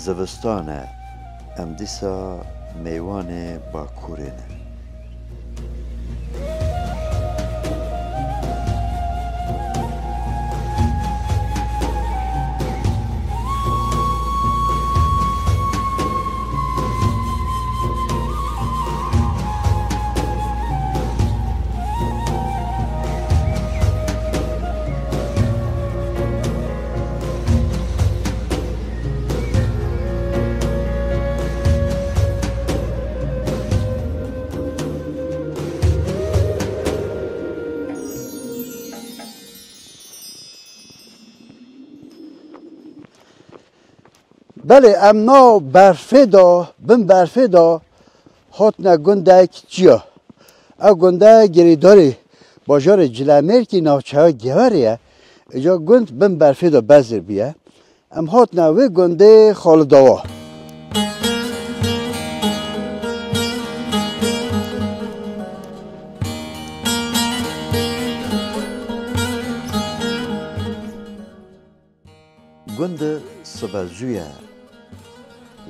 زوستانه ام دیسا میوان باکورینه. بله امنا برفه دا بم برفه دا هات نه گنده چیا او گنده گریداری باجار جلمیر که ناوچه های گوریه اجا گند بم برفه دا بزر بیه ام هات نه وی گنده خالداوا گند سبزویه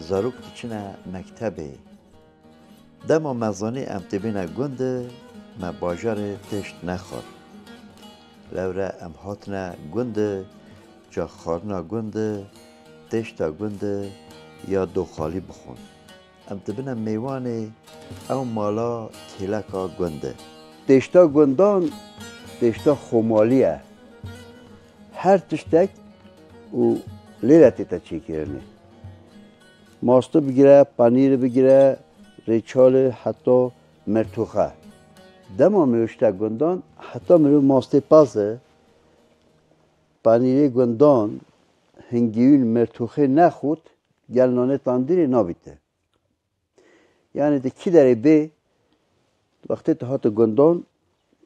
زاروک تیچنه مکتبه دما مزانی امتبینه گند ما باجار تشت نخور لوره ام هاتنه گند جا خارنا گند تشتا گند یا دو خالی بخون امتبینه میوانه او مالا کلکا گنده تشتا گندان تشتا خمالیه هر تشتک و لیرتی تا چی کرنه ماستو بگیره پنیر بگیره ریچال حتی مرتوخه دما میوشته گندان حتی میرو ماسته پازه پنیر گندان هنگیون مرتوخه نخود گلنانه تاندیری نابیده یعنی ده کی داره بی وقتی تا هات گندان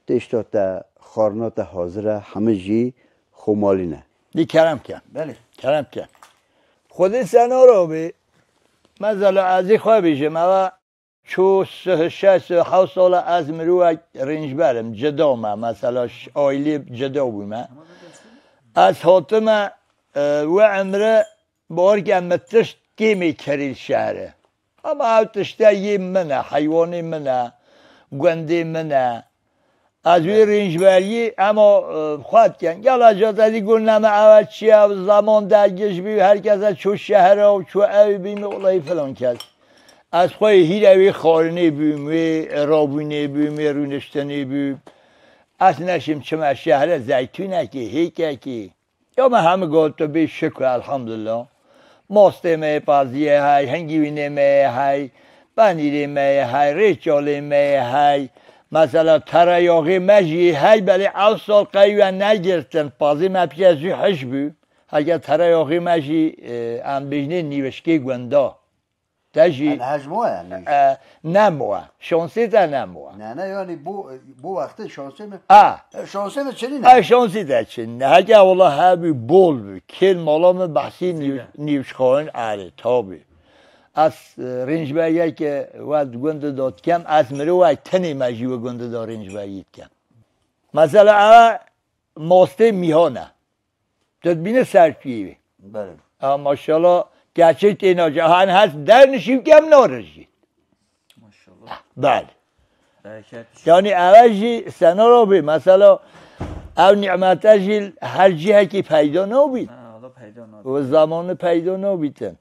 تشتا تا خارنات حاضره همه جی خمالینه دی کرم کن بله کرم کن خودی سنا رو بی مثلا ازی خواه بیشه ما چو 6-7 سال از مروه رنج برم جدا ما مثلا آیلی جدا بویم از حاتم و عمره بار که امتشت گیمی کریل شهره اما او تشته یه منه حیوانی منه گنده منه از وی رنج بری اما خواهد کن گل اجازه ازی گل نمه اول چیه زمان درگش بی هر کس از چو شهره و چو اوی بیم اولای فلان کس از خواهی هیر اوی خارنه بیم وی رابونه بیم وی رونشتنه بیم از نشیم چما شهره زیتونه که هیکه که یا من همه گفت تو بی شکر الحمدلله ماسته می پازیه های هنگیوینه می های پنیره می های ریچاله می های مثلا تریاقی مجی های بله او سال قیوه نگرتن پازی ما پیش از حش بو اگر تریاقی مجی ام بجنه نیوشکی گوندا تجی هجموه یعنی نموه شانسی تا نموه نه یعنی بو وقت شانسی می شانسی می چنینه شانسی تا چنینه اگر والله هبی بول بو کل مالام بحثی نیوشخواهن آره تابی از رنج بایی که وقت گنده داد کم از مره وقت تنی مجی و گنده داد رنج بایی کم مثلا اما ماسته میهانه داد بینه سرپیوی بله اما ماشالله گرچه تینا جهان هست در نشیب کم نارجید ماشاءالله بله برکت یعنی اوجی سنا رو بی مثلا او نعمتشی هر جیه که پیدا نبید حالا پیدا نبید و زمان پیدا نبیدن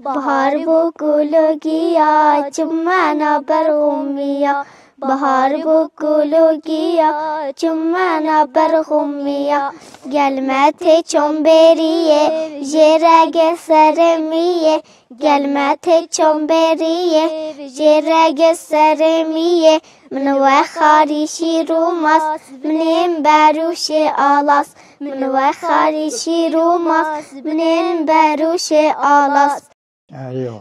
بهار بو گلو گیا چمنا برغمیا بهار بو گلو گیا چمنا برغمیا گلمت چنبریه جرگ سرمیه گلمت چنبریه جرگ سرمیه من و خاریشی روماس منیم بروش آلاس من و خاریشی روماس منیم بروش آلاس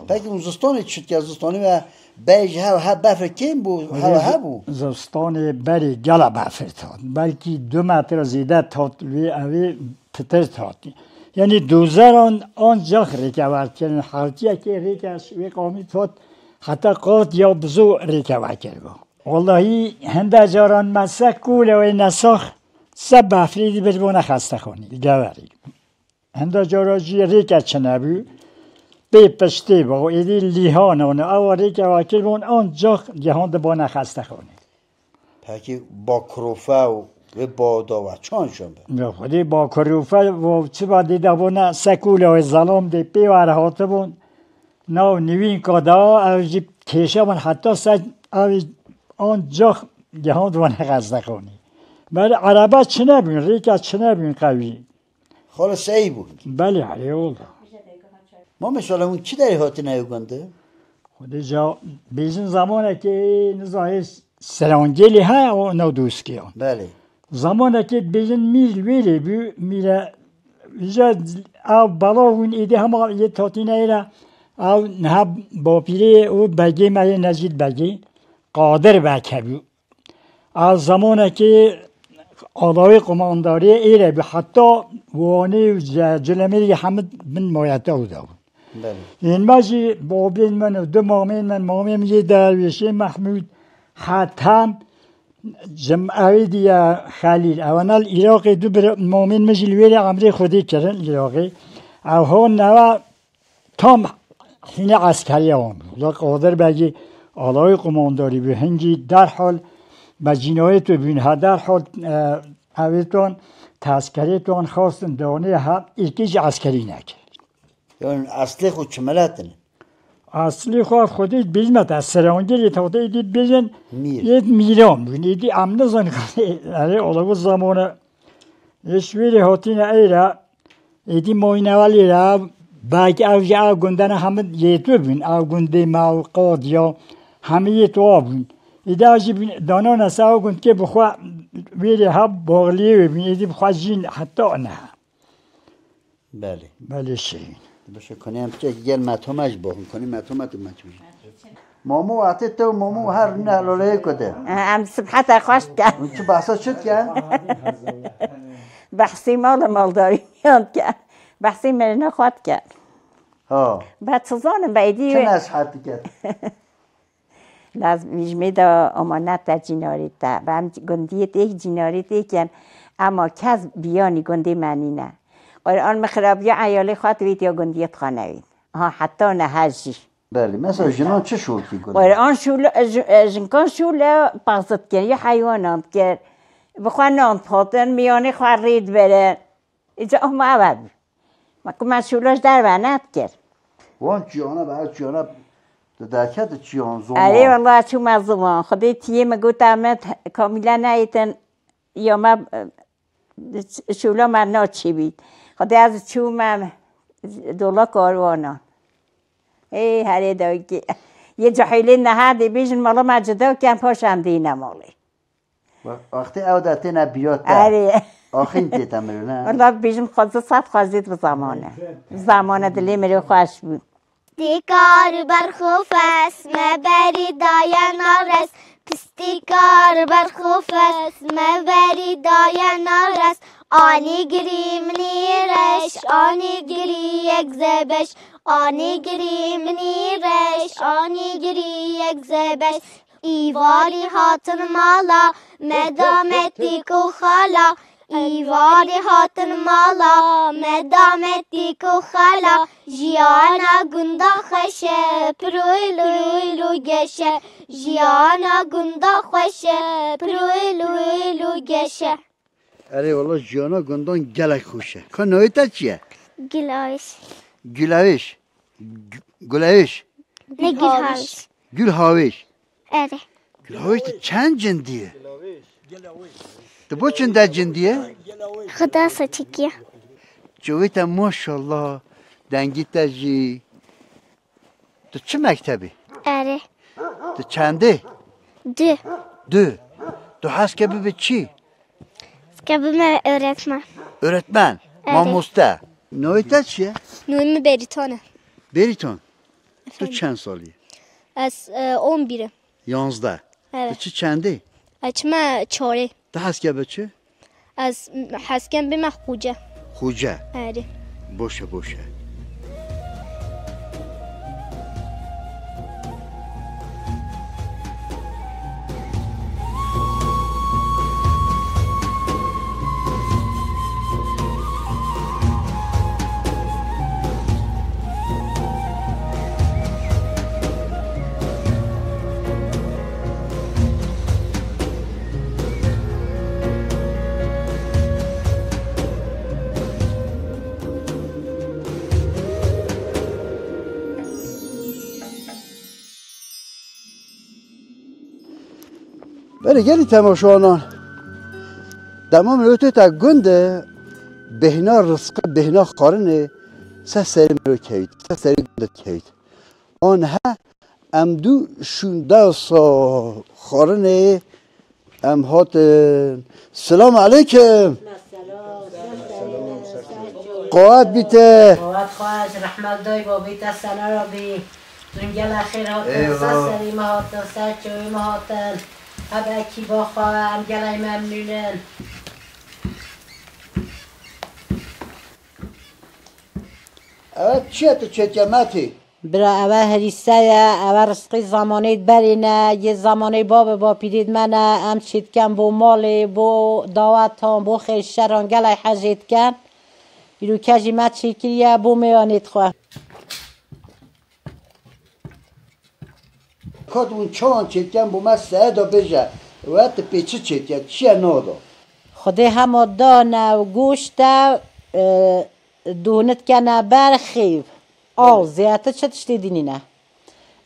پس اون زستانی چید که زستانی و بیج ها بفر کم بو ها بو زستان بری گلا بفر تاد بلکه 2 متر زیده تاد وی اوی پتر تاد یعنی دوزران آنجا ریکوار کردن حالتیه که ریکش وی قامی تاد حتی قاد یا بزو ریکوار کرد والله هنده جاران مسک کوله و نساخ سب بفریدی بدبونه خسته خونی گوری هنده جارا جی ریکه چه نبو پی پشتی با ایدی لیهان اون آوری که واکر بون آنجا جهان دبانه خسته خونه پاکی با کروفه و با داوچان شنبه یا خودی با کروفه و چه با دیده بونه سکول و ظلام دی پی و رهاته بون نو نوین کادا او جی تیشه بون حتی سج او آنجا جهان دبانه خسته خونه بله عربه چه نبین ریکا چه نبین قوی خاله سعی بود بله علی الله ما مثلا اون چی داری هاتی نیوگنده؟ خودی جا بیزن زمانه که نزاهی سرانگلی های او نو دوست کیان بله زمانه که بیزن میل ویلی بی میره ویجا او بالا اون ایده همه یه تاتی نیره او نه با پیره او بگی مای نزید بگی قادر بکبی او زمانه که آدای قمانداری ایره بی حتی وانی و جلمیری حمد من مایته او داون بله این باشی بابین من و دو مامین یه درویشی محمود حتم جمعی دیا خلیل اونال عراقی دو بر مامین مجل ویری عمری خودی کردن عراقی او هون نوا تام حین عسکری هم قادر بگی آلای قمانداری به هنگی در حال با جنایت و بینها در حال اویتون تسکریتون خواستن دانه هم ایکیج عسکری نکرد یعنی اصلی خود چملتنه اصلی خودی بیزمت از سرانگیری تاوده ایدی بیزن میر یه میرام بین ایدی امنه زن کنه اولاگو زمانه اشویری هاتین ایره ایدی موینوالی را باقی اوجه او گندن همه یه بین او گنده موقعات یا همه یه تو بین ایده اوجه بین دانا نسا او گند که بخواه ویری ها باغلیه بین ایدی بخواه جین حتی نه بله بله شین باشه کنیم چه گل متومش باهم کنیم متومت مچوی مامو عطی تو مامو هر نهلاله کده ام سبحت خوش کرد اون چه بحثا شد کرد؟ بحثی مالداری میاد کرد بحثی مرنه خواهد کرد ها بعد سوزانم بایدی چه نصحتی کرد؟ لازم میجمه دا امانت دا جناری تا و هم گندیت ایک جناری تیکن اما کس بیانی گندی معنی نه آن مخرابی عیالی خواهد وید یا گندیت خانه وید حتی نه هجی بله مثلا جنان چه شورتی کنه؟ آن جنکان شوله پاسد کن یه حیوانات کرد بخواه ناند پاتن میانه خواه رید بره اینجا ما عوض ما که شولهش در بند کرد وان چیانه بعد چیانه درکت چیان زمان اره والله چون مزوان خودی تیه مگو تامت کاملا نیتن یا ما شوله من ناچی بید خودی از چون من دولا کاروانا ای هره داگی یه جحیلی نهادی بیشن مالا مجده کم پاشم دینه مالی وقتی او داتی نبیات اره آخین تیتا مرو نه والله بیشن خود صد خوازید به زمانه دلی مرو خوش بود دیکار برخوف است مبری دایا نارس پستیکار برخوف است مبری دایا نارس آنی گری منیرش آنی گری یک زبش آنی گری منیرش آنی گری یک زبش ایوالی هاتن مالا مدامتی کو خالا ایواری هاتن مالا مدامتی کو خالا جیانا گندا خشه پرویلو گشه جیانا گندا خشه پرویلو گشه اره والله جیانا گندان گلک خوشه که نویتا چیه؟ گلاوش گلاوش گلاوش نه گلهاوش گلهاوش اره گلهاوش چند جندیه؟ تو با چند در جندیه؟ خدا سچکیه جویتا ماشالله دنگی تا جی تو چه مکتبی؟ اره تو چنده؟ دو تو هست که به چی؟ که به öğretmen öğretmen ماموسته نویتا چیه؟ نویمی بریتانه بریتون تو چند سالی؟ از 11 11 تو evet چی چنده؟ açma çare تو هست که به چه؟ از حسکن به محبوجه خوجه اره باشه ولی گلی تماشانان دمام لوتو تا گنده بهنا رزق بهنا خارنه سه سری مرو کهید سه سری گنده کهید آنها ام دو شونده سا خارنه ام هات سلام علیکم قوات بیته قوات خواهد رحمت دای با بیت سنا را بی دنگل اخیر هاتن سری ما هاتن سر چوی ما هاتن هب اکی با خواه هم گلای ممنونن اول چیه تو چکمتی؟ برا اول هریسه اول رسقی زمانیت برینه یه زمانی با پیرید منه ام چید کن بو مالی بو دعوت هم بو خیلی شران گلای حجید کن ایرو کجی ما چیکریه بو میانید خواه کات اون چان چکم بو من سعدا بجه وقت پیچه چکم چیه نادا؟ خودی همه دانه و گوشت دونت کنه برخیب آل زیاده چه تشتی دینی نه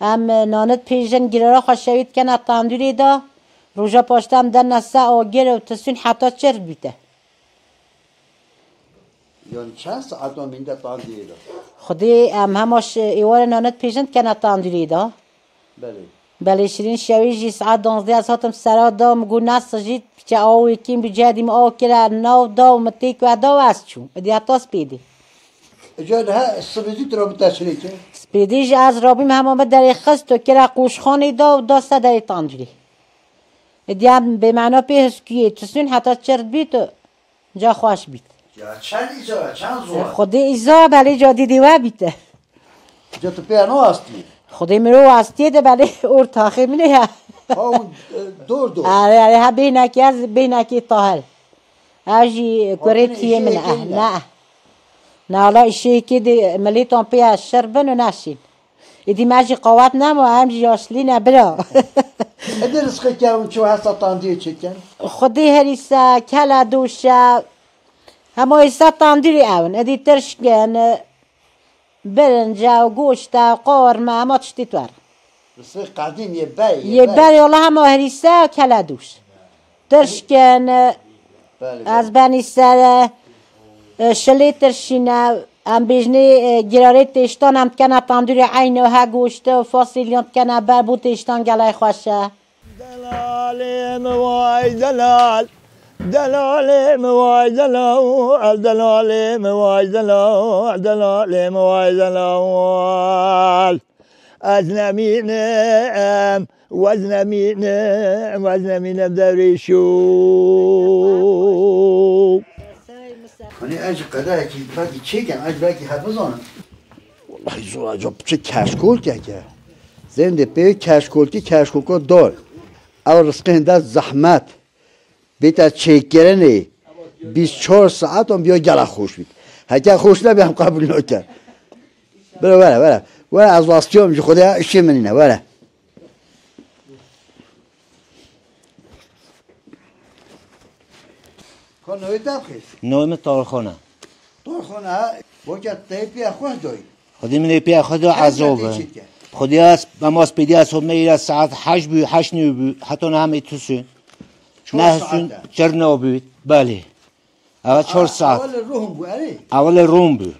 هم نانت پیجن گیره را خوشوید کنه تاندوری دا روژا پاشتم در نسه آگیر و تسون حتی چرد بیته یعنی چند ساعت هم اینده تاندیری دا؟ خودی هم هماش ایوار نانت پیجن کنه تاندوری دا بله بله شیرین شویجی ساعت 12 از هاتم سرا دا مگو نست جید چه آوی کیم بجادیم آو کرا نو دا و متیک و دا و از چون ادی حتی سپیدی جان ها سبزیت را بتشریه که؟ سپیدیش از رابیم همه در خست و کرا قوشخانی دا و داسته در تانجری ادی هم به معنا پیش کیه تسون حتی چرد بیت و جا خوش بیت چند ایزا چند زوان؟ خودی ایزا بله جا دیدی و بیته جا تو پیانو هستی؟ خودی مرو هستی ده بله اور تاخی منه ها اون دور آره ها بینکی از بینکی طاهر آجی کوریتیه من نه نه حالا ایشی که دی ملیتون پیا شربن و نشین ایدی ماجی قوات نمو همجی یاسلی نبرا ادی رزقی که اون چو هستا تاندیه چکن؟ خودی هریسا کلا دوشا همه ایسا تاندیری اون ادی ترشکن برنجا و گوشتا و قورمه همه تشتی توار رزقی قدیم یه بای یه بری الله همه هریسا کلا دوش ترشکن از بنی سر شلی ترشینه هم بیجنی گراره تشتان هم کنه تاندوری عین و ها گوشته و فاصلیان کنه بر بو تشتان گلای خوشه دلال موای دلال دلال موای دلال دلال موای دلال دلال موای دلال از نمینم وزنمینم دریشو hani acı kadar ki belki çeken acı belki hafız onu. Vallahi zor acaba çe keşkol ki. Zende pe keşkol dor. Ama rızkında zahmet. Bita çekkerene 24 saat on biyo gala خوش bit. Hatta خوش ne benim kabul nokta. Böyle. Böyle az vasıtıyorum ki Xudoya işim menine böyle. کن نوی تبخیز نویم تارخانه تارخانه وقت تایپی اخواه دوی خودی من پی خود عذابه خودی از بماس پیدی از صبح میره ساعت 8 بی 8 نیو بی حتی نه همی توسون نه سون چرنا بید بله اول 4 ساعت اول روم بی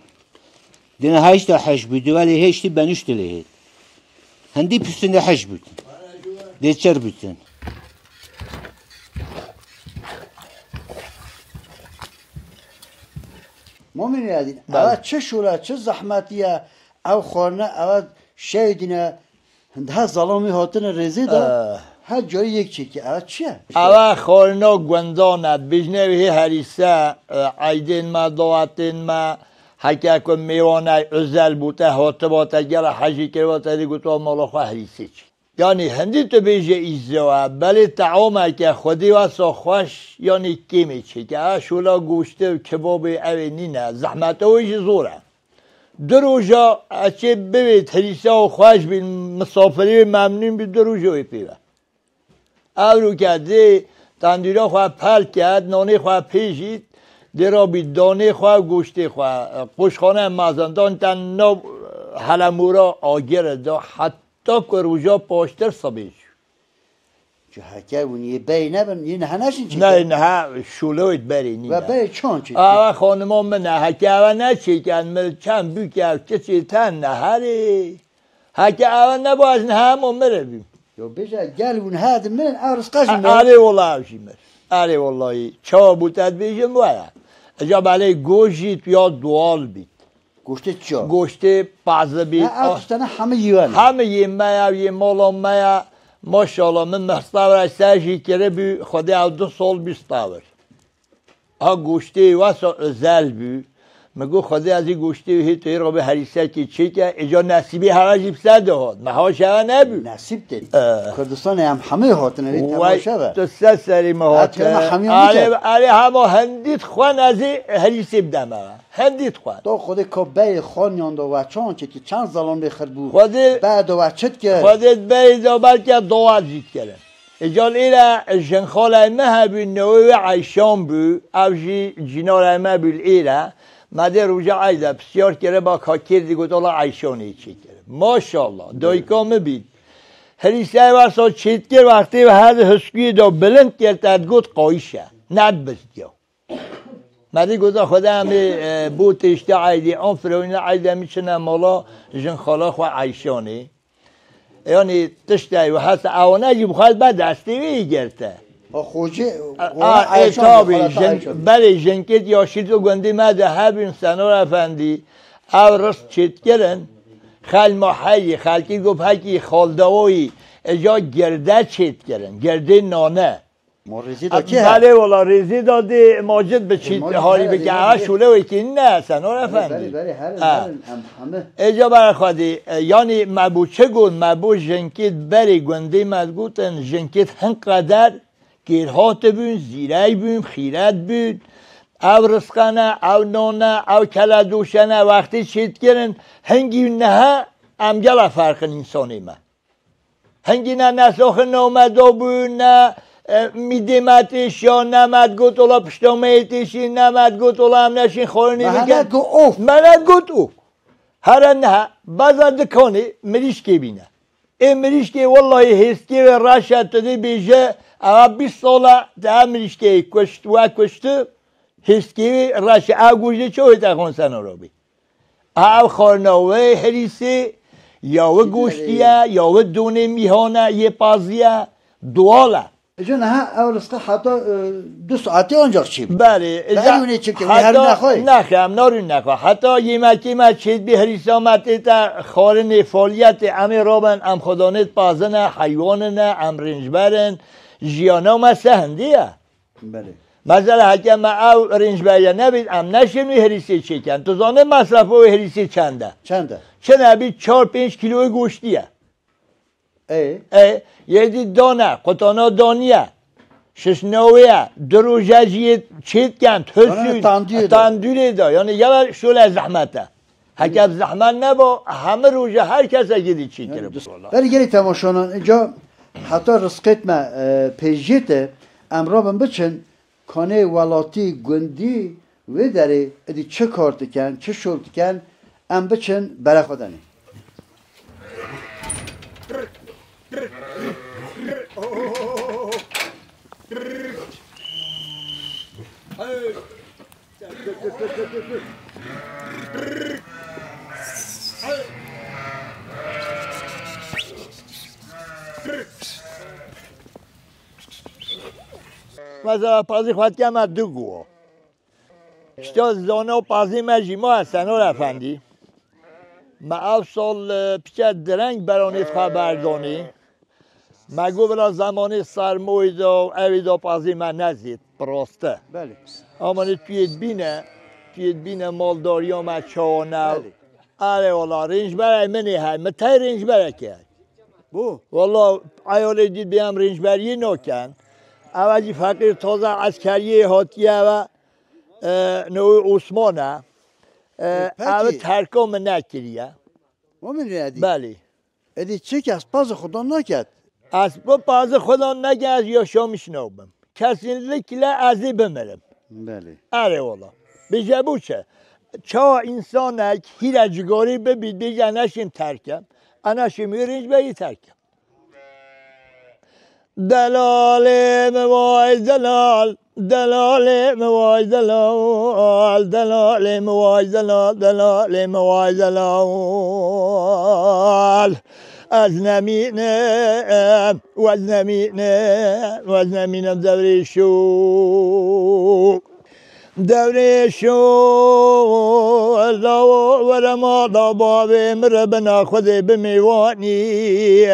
دینا 8 تا 8 بید ولی 8 بنوشت لهید هندی پستن 8 بید دی چر بیدن ما می‌دونید اول چه شوره چه زحمتیه او خانه اول شهیدینه ها ظلامی هاتن رزی دا هر جایی یک چیکی اول چیه؟ اول خانه گندانت بجنوی هریسه عیدین ما دواتین ما حکه کن میوانه ازل بوده هاتباته گره حجی کرواته دیگو تو مالا خواه هریسه چی یعنی هندی تو بیجه ایزوه بلی تعامه که خودی واسه خوش یعنی کمی چی که شولا گوشته و کباب اوی نینه زحمت اویش زوره دو روژا اچه ببید هریسه و خوش بین مسافری ممنون بید دو روژا وی پیوه او رو که دی تندیره خواه پل کرد نانه خواه پیشید دی را بید دانه خواه گوشته خواه قشخانه مازندان تن نو حلمورا آگره دا حتی تا که روژا پاشتر سبیش چه هکه بی نبن یه نه نشین چی نه نه شولویت بری و بی چون چی آقا خانم من نه هکه اول نچیکن مل چند بکر کسی تن نه هری هکه اول نبا از نه هم مره بیم یا بجا گل ون هاد من ارز قشن آره والله شیمر آره والله چا بودت بیشم باید اجا برای گوشت یا دوال بید گوشت چا گوشت پازه بید نه ارزستانه همه یوان همه یه میا یه مالا میا ماشاءالله من مستاور سرشی کره بی خودی او 2 سال بیستاور ها گوشتی واسه زل بی مگو خودی از این گوشتی هی توی رو به هریسه که چی که اجا نصیبی همه جیب سده هاد مها شوه نبی نصیب دید کردستان هم همه هاتنه هی تماشا بر تو سه سری مهاته آره همه هندید خوان از این هریسی بدم هندید خوان تو خودی که بی خانیان دو وچان که چند زلان بخر بود خودی بعد دو وچت کرد خودت بی دو بلکه دوال جید کرد اجال ایره جنخال ایمه بی نوی عیشان بی او جینار ایمه بی ایره مده روژه عیده بسیار کرده با کاکیر دیگه دولا عیشانی چی کرده ماشاءالله دایکامه بید هریسه واسه چیت کرد وقتی و هر حسکی دو بلند کرد ادگوت قایشه ند بزدیو مده گوزا خدا همه بود اشته عیدی آن فروین عیده میچنه مالا جنخالا خواه عیشانی یعنی تشته و هست اوانه جی بخواد بعد دستیوی گرته خوجه تابی بله جنکت یا شیدو گندی مده هبین سنور افندی او رست چیت کرن خال محلی خالکی گفت هکی خالدوی اجا گرده چیت کرن گرده نانه بله والا ریزی دادی ماجد به چیت هاری بگه اوه شوله وی که نه سنور افندی اجا برای خودی یعنی مبو چه گون مبو جنکت بری گندی مدگوتن جنکت هنقدر گیرهات بین زیرای بین خیرت بین او رسقانه او نانه او کلدوشنه وقتی چیت کرن هنگی نه امگل فرقن انسانی من هنگی نه نساخ نامدو بین نه میدیمتش یا نمد گوت اولا پشتامیتشی نمد گوت اولا هم نشین خورنی منت گو اوف منت گوت اوف هر نه بازار دکانی مریش که بینه این مریش که والله هستی و راشد تدی بیجه اما 20 ساله ده مریش که کشت و کشت هستی راشد او گوشت چه هیتا خون سنا رو بی او خارناوه هریسی یا و گوشتیه یا و دونه میهانه یه پازیه دواله اجا نه اول رسقه حتی 2 ساعتی آنجا چی بله برونی چی که هر نخواه نخواه نارون نخواه حتی یمکی ما چید به هریسامتی تا خارن فعالیت امی رابن ام خدانت پازنه حیواننه ام رنجبرن جیانا ما سهندیه بله مثلا حکم او رنجبریه نبید ام نشینوی هریسی چکن تو زانه مصرف و هریسی چنده چه نبید 4-5 کیلو گوشتیه یه دانه قطانا دانیه ششنویه دروجه جیت چیت کن تسون تندوری دا یعنی یه شول زحمته هکب زحمت نبا همه روژه هر کس اگه چی کرده ولی گری تماشانان اینجا حتی رسقیت ما پیجیته امرا بم بچن کانه ولاتی گندی و داره ادی چه کارت کن چه شولت کن ام بچن برای خودنی مثلا پازی خواهد که همه 2 گوه شتا زانه و پازی مجیما هستن و رفندی ما او سال پیچه درنگ برانیت خواه بردانی ما گو بلا زمانی سرموی دا اوی دا پازی من نزید براسته بله اما پیت بینه مالداری ها ما چاونه آره والا رنج برای منی های متای رنج برای که بو والا ایاله دید بیم رنج بری نکن اولی فقیر تازه عسکریه هاتیه و نوی عثمانه او ترکام نکریه مؤمن ادی بله ادی چی که از پاز خدا نکرد از پاز خدا نکرد یا شامش نوبم kesinlikle azı bömerim. بله. آره والا. بیجه بوچه. چا انسانک هیرجگاری ببید بیجه نشیم ترکم. انشیم یرینج بایی ترکم. دلال موای دلال دلال موای دلال دلال موای دلال دلال موای دلال از نمینم و از نمینم و از نمینم دوری شو دوری شو لو ورما بابی مربنا خودی بمیوانی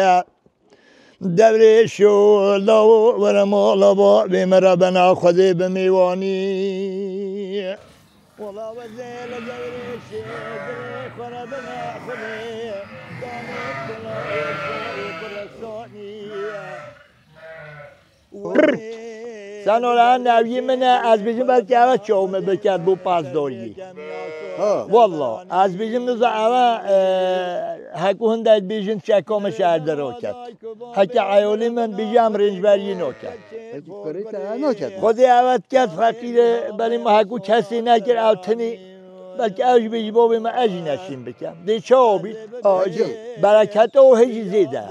دوری شو لو ورما بابی مربنا خودی بمیوانی والله وزيل دوری شو دوری خربنا خودی سن الان نوی منه از بیشتر باید که اوه چومه بکرد بو پاسداری والله از بیشتر نزا اوه هکو هنده بیشتر چکام شهرده رو کرد هکو عیالی من بیشتر رنجبری نو کرد خودی اوه کرد فقیره بلی ما هکو کسی نکر او تنی بلکه اوش بیشتر بابی ما اجی نشین بکن دی چه آبید؟ برکت او هیچ زیده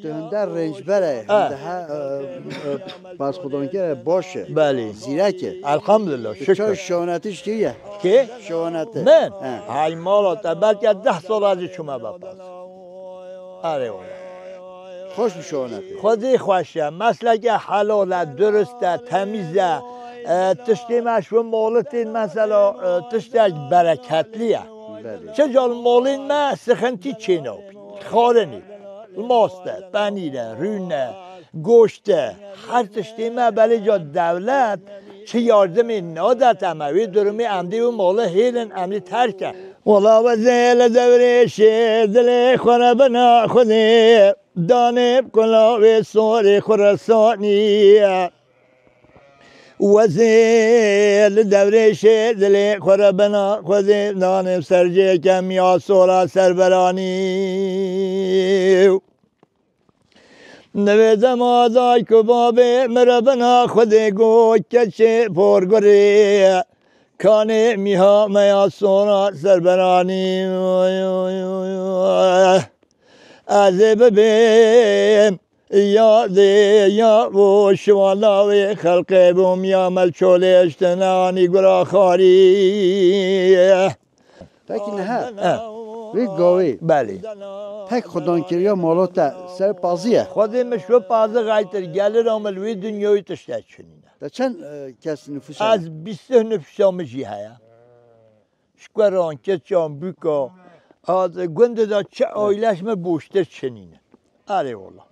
هنده رنجبره هنده پس خدانکر باشه بله زیرکه الحمدلله شکر شوانتش کیه؟ که؟ شوانته من؟ های مالات بلکه 10 سال از شما بپاس آره والله خوش به شوانته خودی خوشه مثل که حلاله درسته تمیزه تشتی مشروع مالتین مثلا تشتی برکتلیه چه جال مالین ما سخنتی چینه خارنی ماسته، پنیره، رونه، گوشته هر تشتی ما بله جا دولت چه یاردمی نادت اموی درمی عمدی و ماله هیلن عمدی ترکه والا و زیل دوریشی دلی خونه بنا خودی دانب کلاوی سوری خرسانی و زیل دوریشی دلی خونه بنا خودی دانب سرجه کم یا سورا سربرانی نویدم آزای کبابی مربنا خودی گو کچه پرگری کانی میها میا سورا سربرانی از ببیم یادی یا و شوالاوی خلقی بوم یا ملچولی اشتنانی گراخاری تاکی نه وی گاوی بله تک خدانکری ها مالاتا سر پازیه خودی مشروع پازه غایتر گلی رامل وی دنیای تشتد چنینه تا چند کس نفوس از 20 نفوس همجی هیا شکران کچان بیکا از گنده دا چه آیلش ما بوشتر چنینه آره والله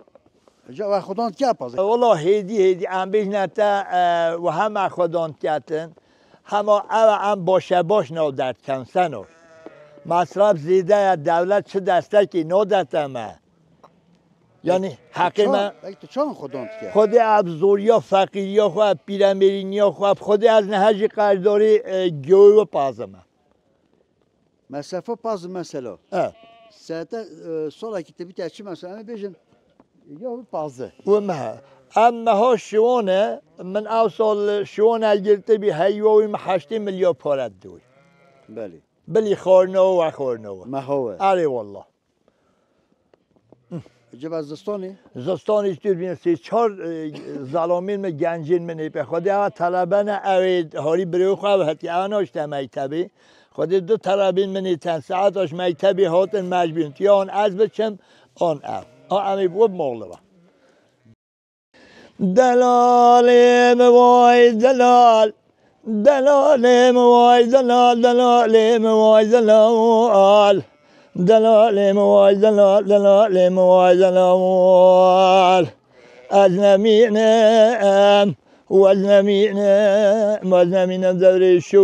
جا و خدان که پازه والله هیدی ام بیش نتا و همه خدان کتن همه هم باشه باش نو درد کنسنو مصرف زیده دولت چه دسته که نادت ما یعنی حقیقا چون خدان که خود ابزوریا فقیریا خو پیرامرینیا خو خود از نهج قرارداری گوی و پازمه مسافه پاز مثلا ساعت سالا که تبی تاچی مثلا بیشن یا پازه و ما اما ها شونه من اوصل شونه گرته بی هیوی 8 میلیون پارت دوی بله بلی خورنو و خورنو ما هو آره والله جب از زستانی؟ زستانی استیر بین 3-4 زلامین من گنجین من به خودی ها طلبه نه اوید هاری بریو خواه هتی آناش تا مکتبی خودی 2 طلبین من تن ساعت آش مکتبی هاتن مجبورن یا آن از بچم آن او امی بود مغلبه دلالیم وای دلال دلالیم وای دلال دلالیم وای دلال دلالیم وای دلال دلالیم وای دلال از نمینم و از نمینم دوری شو